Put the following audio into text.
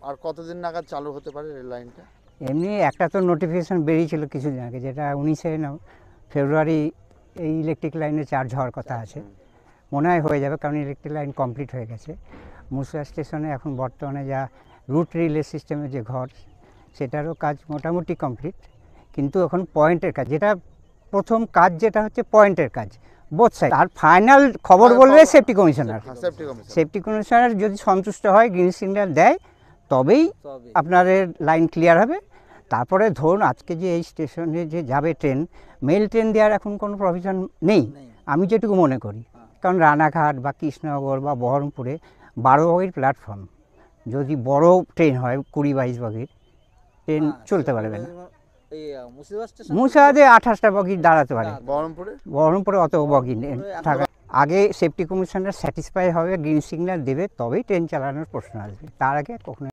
আর কতদিন নাগাদ চালু হতে পারে রেল লাইনটা? এমনি একটা তো নোটিফিকেশান বেরিয়েছিল কিছুদিন আগে, যেটা 19শে ফেব্রুয়ারি এই ইলেকট্রিক লাইনে চার্জ হওয়ার কথা আছে। মনে হয় হয়ে যাবে, কারণ ইলেকট্রিক লাইন কমপ্লিট হয়ে গেছে। মুসা স্টেশনে এখন বর্তমানে যা রুট রিলে সিস্টেমের যে ঘর, সেটারও কাজ মোটামুটি কমপ্লিট, কিন্তু এখন পয়েন্টের কাজ, যেটা প্রথম কাজ যেটা হচ্ছে পয়েন্টের কাজ বোথ সাইড। আর ফাইনাল খবর বলবে সেফটি কমিশনার। সেফটি কমিশনার যদি সন্তুষ্ট হয়, গ্রিন সিগন্যাল দেয়, তবেই আপনাদের লাইন ক্লিয়ার হবে। তারপরে ধরুন আজকে যে এই স্টেশনে যে যাবে ট্রেন, মেল ট্রেন দেওয়ার এখন কোনো প্রভিশন নেই আমি যেটুকু মনে করি। কারণ রানাঘাট বা কৃষ্ণনগর বা বহরমপুরে 12 বগির প্ল্যাটফর্ম, যদি বড় ট্রেন হয় 20-22 বগির ট্রেন চলতে পারবে না। মুর্শিদাবাদে 28টা বগি দাঁড়াতে পারে, বহরমপুরে অত বগি থাকা। আগে সেফটি কমিশনার স্যাটিসফাই হবে, গ্রিন সিগন্যাল দেবে, তবেই ট্রেন চালানোর প্রশ্ন আসবে, তার আগে কখনো